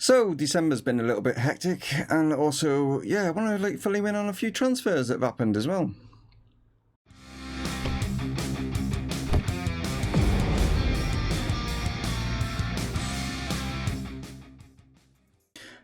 So December's been a little bit hectic, and also, yeah, I want to fill you in on a few transfers that have happened as well.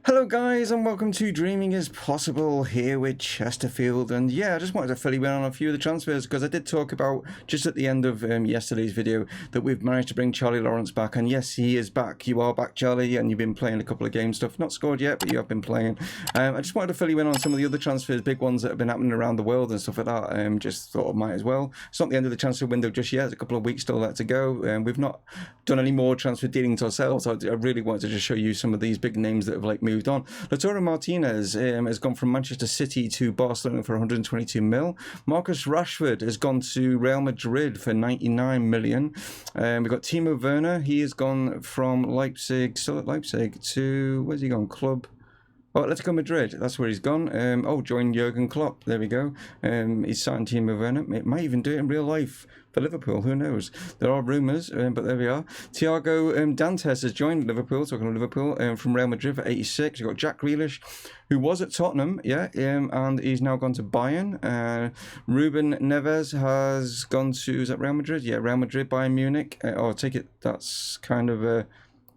Hello guys, and welcome to Dreaming is Possible here with Chesterfield. And yeah, I just wanted to fill you in on a few of the transfers, because I did talk about just at the end of yesterday's video that we've managed to bring Charlie Lawrence back. And yes, he is back. You are back, Charlie, and you've been playing a couple of game stuff. Not scored yet, but you have been playing. I just wanted to fill you in on some of the other transfers, big ones that have been happening around the world and stuff like that. Just thought I might as well. It's not the end of the transfer window just yet. There's a couple of weeks still left to go. We've not done any more transfer dealings ourselves. I really wanted to just show you some of these big names that have moved on. Lautaro Martinez has gone from Manchester City to Barcelona for 122 mil. Marcus Rashford has gone to Real Madrid for 99 million. We've got Timo Werner. He has gone from Leipzig, still at Leipzig, to, where's he gone? Club. Oh, Atletico Madrid, that's where he's gone. Joined Jurgen Klopp, there we go. He's signed Timo Werner. It might even do it in real life for Liverpool, who knows? There are rumours, but there we are. Thiago Dantes has joined Liverpool, talking of Liverpool, from Real Madrid for 86. You've got Jack Grealish, who was at Tottenham, and he's now gone to Bayern. Ruben Neves has gone to, is that Real Madrid? Yeah, Real Madrid, Bayern Munich. I take it that's kind of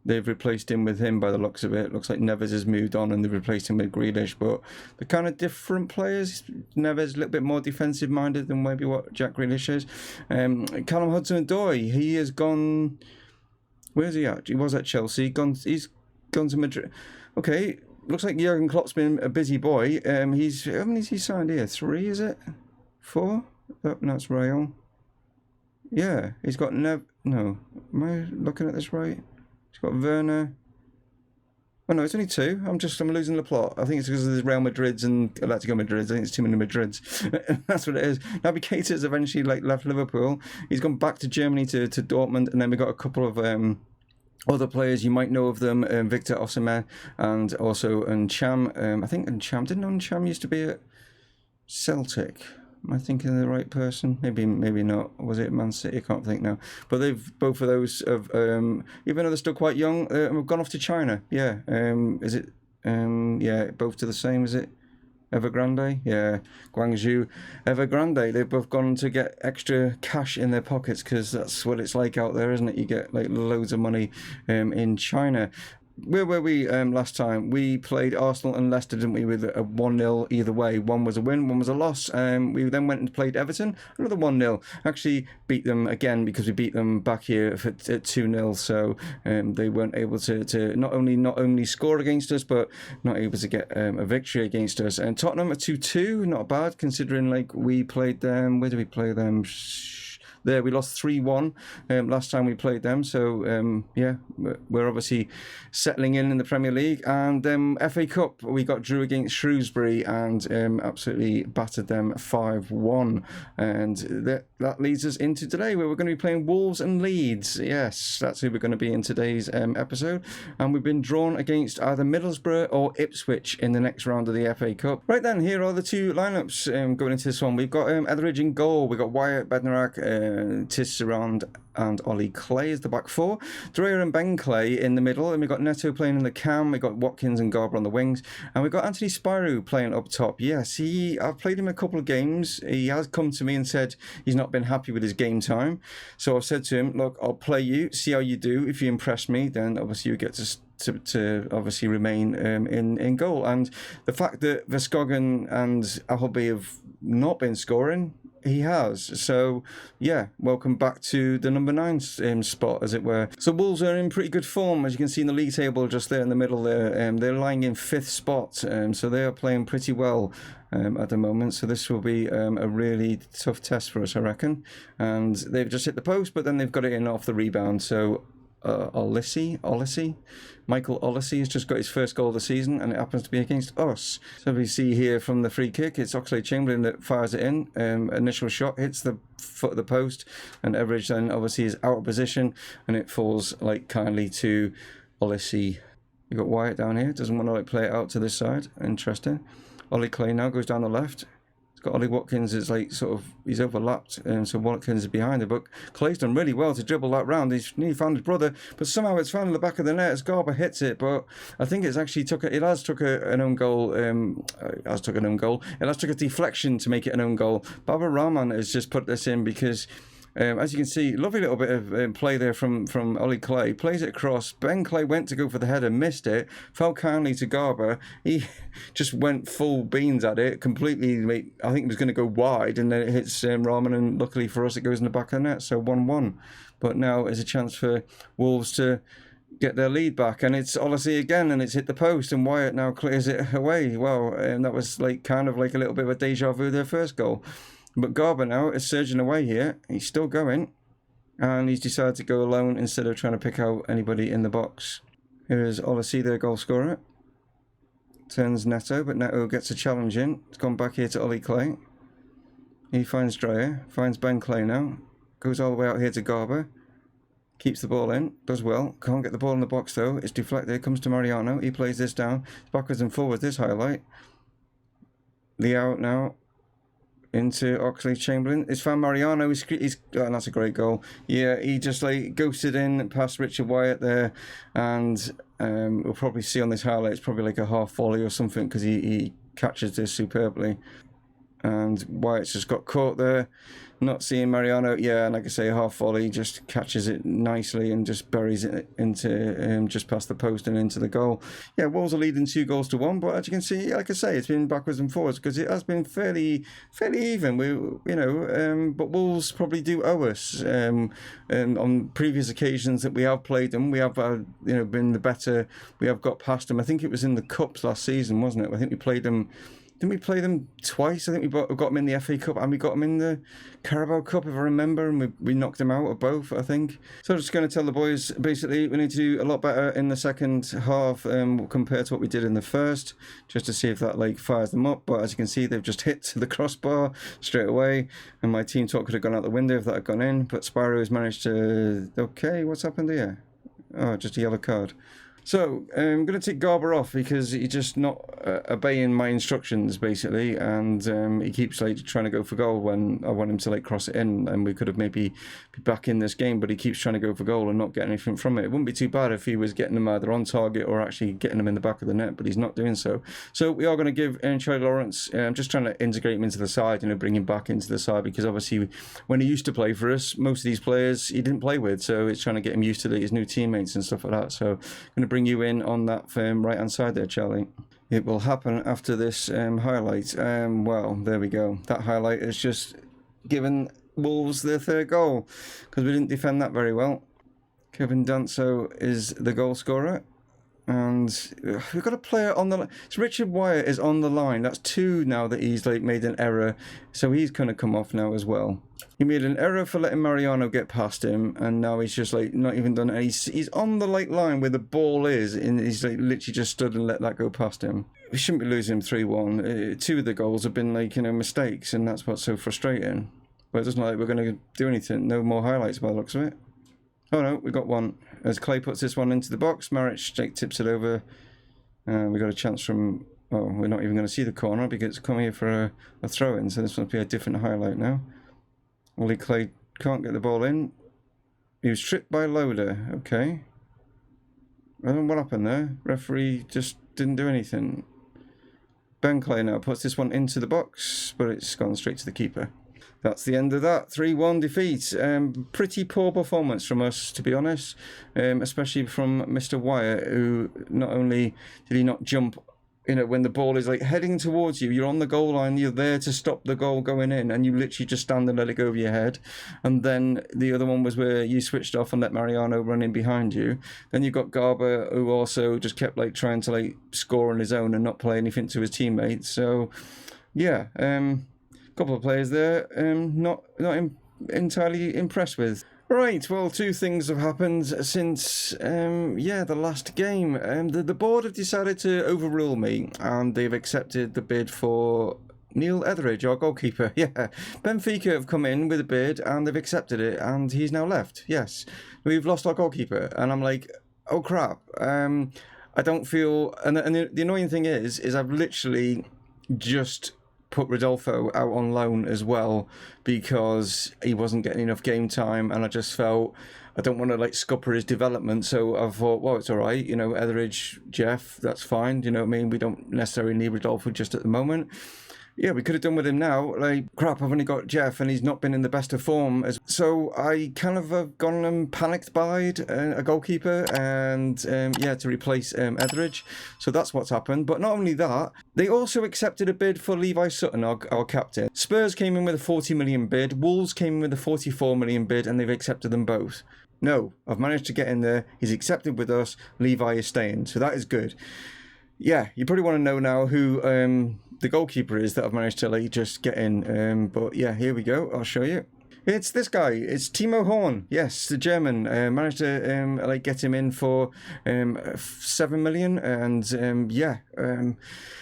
they've replaced him with him by the looks of it. Looks like Neves has moved on and they've replaced him with Grealish, but they're kind of different players. Neves is a little bit more defensive minded than maybe what Jack Grealish is. Callum Hudson-Odoi, he has gone, where's he at? He was at Chelsea, he's gone to Madrid. Okay, looks like Jurgen Klopp's been a busy boy. How many has he signed here? 3, is it? 4? Oh, that's Real. Yeah, he's got no, am I looking at this right? He's got Werner. Oh no, it's only 2. I'm losing the plot. I think it's because there's Real Madrids and Atletico Madrids. I think it's too many Madrids. That's what it is. Naby Keita's eventually left Liverpool. He's gone back to Germany to Dortmund, and then we've got a couple of other players. You might know of them, Victor Osimhen and also Ncham. I think Ncham, didn't Ncham used to be at Celtic? Am I thinking of the right person? Maybe not. Was it Man City? I can't think now. But both of those have, even though they're still quite young, have gone off to China. Yeah. Is it? Yeah, both to the same. Is it? Evergrande? Yeah. Guangzhou, Evergrande. They've both gone to get extra cash in their pockets, because that's what it's like out there, isn't it? You get loads of money in China. Where were we last time? We played Arsenal and Leicester, didn't we, with a 1-0 either way. One was a win, one was a loss. We then went and played Everton, another 1-0. Actually beat them again, because we beat them back here at 2-0. So they weren't able to not only score against us, but not able to get a victory against us. And Tottenham at 2-2, not bad considering we played them. Where did we play them? There, we lost 3-1 last time we played them. So, yeah, we're obviously settling in the Premier League. And FA Cup, we got drew against Shrewsbury and absolutely battered them 5-1. And that leads us into today, where we're going to be playing Wolves and Leeds. Yes, that's who we're going to be in today's episode. And we've been drawn against either Middlesbrough or Ipswich in the next round of the FA Cup. Right then, here are the two lineups going into this one. We've got Etheridge in goal. We've got Wyatt, Bednarak, Tisserand and Ollie Clay as the back four. Dreyer and Ben Clay in the middle. And we've got Neto playing in the cam. We've got Watkins and Garber on the wings. And we've got Anthony Spirou playing up top. Yes, I've played him a couple of games. He has come to me and said he's not been happy with his game time. So I've said to him, look, I'll play you, see how you do. If you impress me, then obviously you get to obviously remain in goal. And the fact that Verskogen and Appleby have not been scoring, he has. So, yeah, welcome back to the number 9 spot, as it were. So Wolves are in pretty good form, as you can see in the league table just there in the middle there. They're lying in 5th spot, so they are playing pretty well at the moment. So this will be a really tough test for us, I reckon. And they've just hit the post, but then they've got it in off the rebound. So Michael Olisey has just got his first goal of the season, and it happens to be against us. So we see here from the free kick, it's Oxlade-Chamberlain that fires it in. Initial shot hits the foot of the post, and Everidge then obviously is out of position, and it falls kindly to Olisey. You've got Wyatt down here, doesn't want to play it out to this side. Interesting. Ollie Clay now goes down the left. It's got Ollie Watkins, it's like sort of, he's overlapped, and so Watkins is behind it. But Clay's done really well to dribble that round. He's nearly found his brother, but somehow it's found in the back of the net as Garber hits it. But I think it's actually it has took an own goal. It has took a deflection to make it an own goal. Baba Rahman has just put this in because, as you can see, lovely little bit of play there from Ollie Clay. Plays it across. Ben Clay went to go for the header, missed it, fell kindly to Garber. He just went full beans at it, completely. I think it was going to go wide, and then it hits Rahman, and luckily for us, it goes in the back of the net, so 1-1. But now is a chance for Wolves to get their lead back, and it's Olasey again, and it's hit the post, and Wyatt now clears it away. Well, that was kind of like a little bit of a deja vu, their first goal. But Garber now is surging away here. He's still going. And he's decided to go alone instead of trying to pick out anybody in the box. Here is Olasey, their goal scorer. Turns Neto, but Neto gets a challenge in. It's gone back here to Ollie Clay. He finds Dreyer. Finds Ben Clay now. Goes all the way out here to Garber. Keeps the ball in. Does well. Can't get the ball in the box though. It's deflected. Comes to Mariano. He plays this down. Backwards and forwards. This highlight. Lee out now. Into Oxley Chamberlain. It's found Mariano. He's and that's a great goal. Yeah, he just ghosted in past Richard Wyatt there, and we'll probably see on this highlight it's probably like a half volley or something because he catches this superbly. And Wyatt's just got caught there. Not seeing Mariano. Yeah, and like I say, half volley, just catches it nicely and just buries it into just past the post and into the goal. Yeah, Wolves are leading 2-1, but as you can see, like I say, it's been backwards and forwards because it has been fairly even. But Wolves probably do owe us. On previous occasions that we have played them, we have been the better. We have got past them. I think it was in the cups last season, wasn't it? I think we played them. Didn't we play them twice? I think we got them in the FA Cup and we got them in the Carabao Cup, if I remember, and we knocked them out of both, I think. So I'm just going to tell the boys, basically, we need to do a lot better in the second half compared to what we did in the first, just to see if that fires them up. But as you can see, they've just hit the crossbar straight away, and my team talk could have gone out the window if that had gone in. But Spyro has managed to... Okay, what's happened here? Oh, just a yellow card. So, I'm going to take Garber off because he's just not obeying my instructions, basically, and he keeps trying to go for goal when I want him to cross it in, and we could have maybe be back in this game, but he keeps trying to go for goal and not getting anything from it. It wouldn't be too bad if he was getting them either on target or actually getting them in the back of the net, but he's not doing so. So we are going to give Charlie Lawrence, I'm just trying to integrate him into the side, bring him back into the side, because obviously when he used to play for us, most of these players he didn't play with, so it's trying to get him used to his new teammates and stuff like that. So I'm going to bring you in on that right hand side there, Charlie. It will happen after this highlight. Well, there we go. That highlight has just given Wolves their third goal because we didn't defend that very well. Kevin Danso is the goal scorer, and we've got a player on the line. So Richard Wyatt is on the line. That's two now that he's made an error, so he's going to come off now as well. He made an error for letting Mariano get past him, and now he's just not even done it. He's on the line where the ball is, and he's literally just stood and let that go past him. We shouldn't be losing 3-1. Two of the goals have been mistakes, and that's what's so frustrating. But it doesn't look like we're going to do anything. No more highlights by the looks of it. Oh no, we got one. As Clay puts this one into the box, Maric tips it over. We got a chance from... Oh, we're not even going to see the corner because it's come here for a throw-in, so this must be a different highlight now. Ollie Clay can't get the ball in. He was tripped by Loader. Okay. I don't know what happened there. Referee just didn't do anything. Ben Clay now puts this one into the box, but it's gone straight to the keeper. That's the end of that 3-1 defeat. Pretty poor performance from us, to be honest, especially from Mr. Wyatt, who not only did he not jump, when the ball is heading towards you, you're on the goal line, you're there to stop the goal going in, and you literally just stand and let it go over your head. And then the other one was where you switched off and let Mariano run in behind you. Then you've got Garber, who also just kept trying to score on his own and not play anything to his teammates. So yeah, couple of players there not entirely impressed with. Right, well, two things have happened since the last game. The board have decided to overrule me, and they've accepted the bid for Neil Etheridge, our goalkeeper. Yeah, Benfica have come in with a bid and they've accepted it, and he's now left. Yes, we've lost our goalkeeper, and I'm like, oh crap. I don't feel, and the annoying thing is I've literally just put Rodolfo out on loan as well because he wasn't getting enough game time, and I just felt I don't want to like scupper his development. So I thought, well, it's all right, you know, Etheridge, Jeff, that's fine. You know what I mean? We don't necessarily need Rodolfo just at the moment. Yeah, we could have done with him now. Like, crap, I've only got Jeff and he's not been in the best of form. So I kind of have gone and panicked buyed a goalkeeper and, yeah, to replace Etheridge. So that's what's happened. But not only that, they also accepted a bid for Levi Sutton, our captain. Spurs came in with a 40 million bid. Wolves came in with a 44 million bid, and they've accepted them both. No, I've managed to get in there. He's accepted with us. Levi is staying. So that is good. Yeah, you probably want to know now who the goalkeeper is that I've managed to like just get in. But yeah, here we go. I'll show you. It's this guy. It's Timo Horn. Yes, the German. Managed to like get him in for 7 million, and yeah,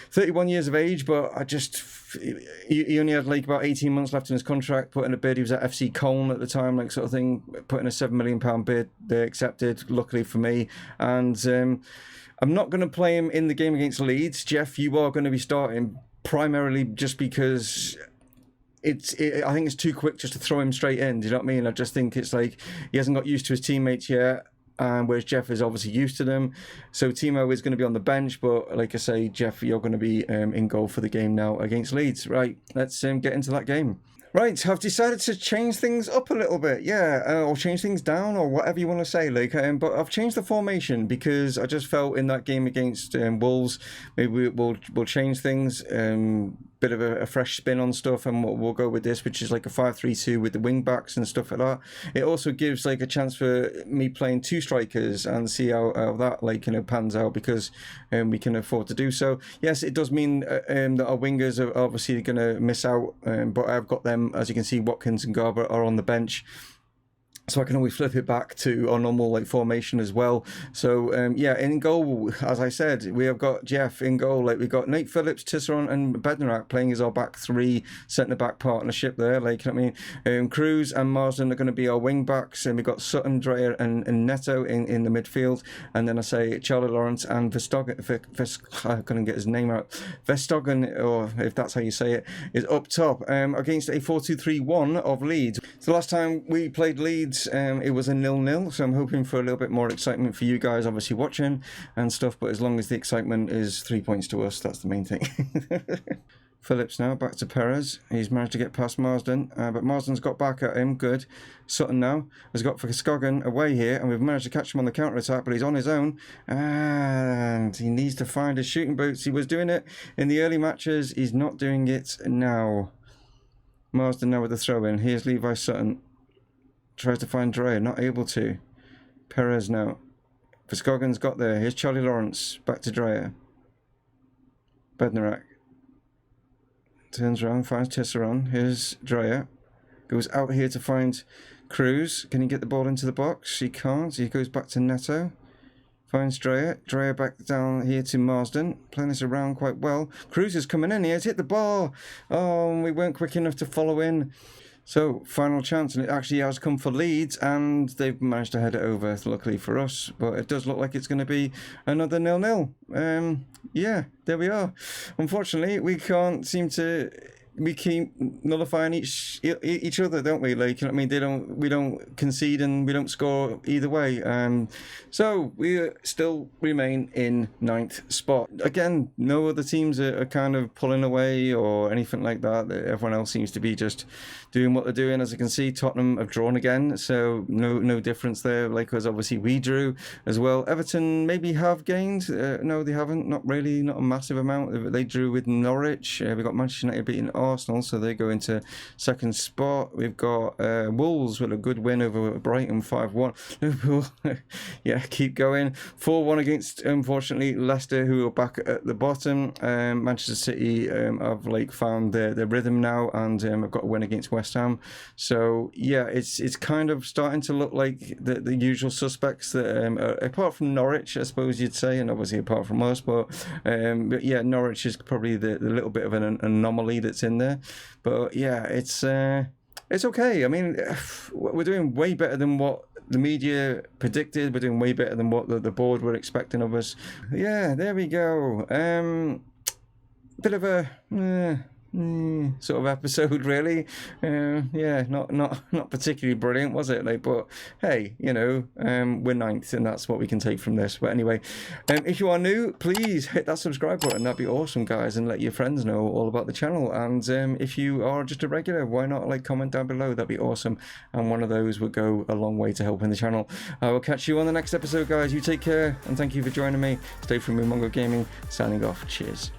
31 years of age. But I just he only had like about 18 months left in his contract. Put in a bid. He was at FC Köln at the time, like sort of thing. Put in a £7 million bid. They accepted. Luckily for me, and I'm not going to play him in the game against Leeds. Jeff, you are going to be starting primarily just because I think it's too quick just to throw him straight in. Do you know what I mean? I just think it's like he hasn't got used to his teammates yet. Whereas Jeff is obviously used to them. So Timo is going to be on the bench. But like I say, Jeff, you're going to be in goal for the game now against Leeds. Right, let's get into that game. Right, I've decided to change things up a little bit, yeah, or change things down, or whatever you want to say, like, but I've changed the formation because I just felt in that game against Wolves, maybe we'll change things, bit of a fresh spin on stuff, and we'll go with this, which is like a 5-3-2 with the wing backs and stuff like that. It also gives like a chance for me playing two strikers and see how that like, you know, pans out, because we can afford to do so. Yes, it does mean that our wingers are obviously going to miss out, but I've got them, as you can see, Watkins and Garber are on the bench. So I can always flip it back to our normal like formation as well. So yeah, in goal, as I said, we have got Jeff in goal. Like we've got Nate Phillips, Tisserand, and Bednarak playing as our back three centre back partnership there. Like I mean, Cruz and Marsden are going to be our wing backs, and we've got Sutton, Dreyer, and Neto in the midfield. And then I say Charlie Lawrence and Verstoggen. I couldn't get his name out. Verstoggen, or if that's how you say it, is up top against a 4-2-3-1 of Leeds. So last time we played Leeds, it was a 0-0, so I'm hoping for a little bit more excitement for you guys obviously watching and stuff, but as long as the excitement is 3 points to us, that's the main thing. Phillips now back to Perez. He's managed to get past Marsden, but Marsden's got back at him. Good. Sutton now has got Verstoggen away here, and we've managed to catch him on the counter attack, but he's on his own and he needs to find his shooting boots. He was doing it in the early matches, he's not doing it now. Marsden now with the throw in. Here's Levi Sutton. Tries to find Dreyer, not able to. Perez now. Verstoggen's got there. Here's Charlie Lawrence. Back to Dreyer. Bednarak. Turns around, finds Tisserand. Here's Dreyer. Goes out here to find Cruz. Can he get the ball into the box? He can't. He goes back to Neto. Finds Dreyer. Dreyer back down here to Marsden. Playing this around quite well. Cruz is coming in. He has hit the ball. Oh, we weren't quick enough to follow in. So, final chance, and it actually has come for Leeds, and they've managed to head it over, luckily for us. But it does look like it's going to be another 0-0. Yeah, there we are. Unfortunately, we can't seem to... We keep nullifying each other, don't we? Like, you know what I mean? We don't concede and we don't score either way. So we still remain in 9th spot. Again, no other teams are kind of pulling away or anything like that. Everyone else seems to be just doing what they're doing. As you can see, Tottenham have drawn again, so no difference there. Like, because obviously we drew as well. Everton maybe have gained. No, they haven't. Not really. Not a massive amount. They drew with Norwich. We've got Manchester United beating Arsenal, so they go into 2nd spot. We've got Wolves with a good win over Brighton, 5-1. Liverpool, yeah, keep going. 4-1 against, unfortunately, Leicester, who are back at the bottom. Manchester City have like found their rhythm now, and have got a win against West Ham. So yeah, it's kind of starting to look like the usual suspects that apart from Norwich, I suppose you'd say, and obviously apart from us, but yeah, Norwich is probably the little bit of an anomaly that's in there. But yeah, it's okay. I mean, we're doing way better than what the media predicted. We're doing way better than what the board were expecting of us. Yeah, there we go. Bit of a sort of episode, really. Yeah, not particularly brilliant, was it? Like, but hey, you know, we're ninth, and that's what we can take from this. But anyway, if you are new, please hit that subscribe button. That'd be awesome, guys, and let your friends know all about the channel. And if you are just a regular, why not like comment down below? That'd be awesome, and one of those would go a long way to helping the channel. I will catch you on the next episode, guys. You take care, and thank you for joining me. Stay from Mumongu Gaming, signing off. Cheers.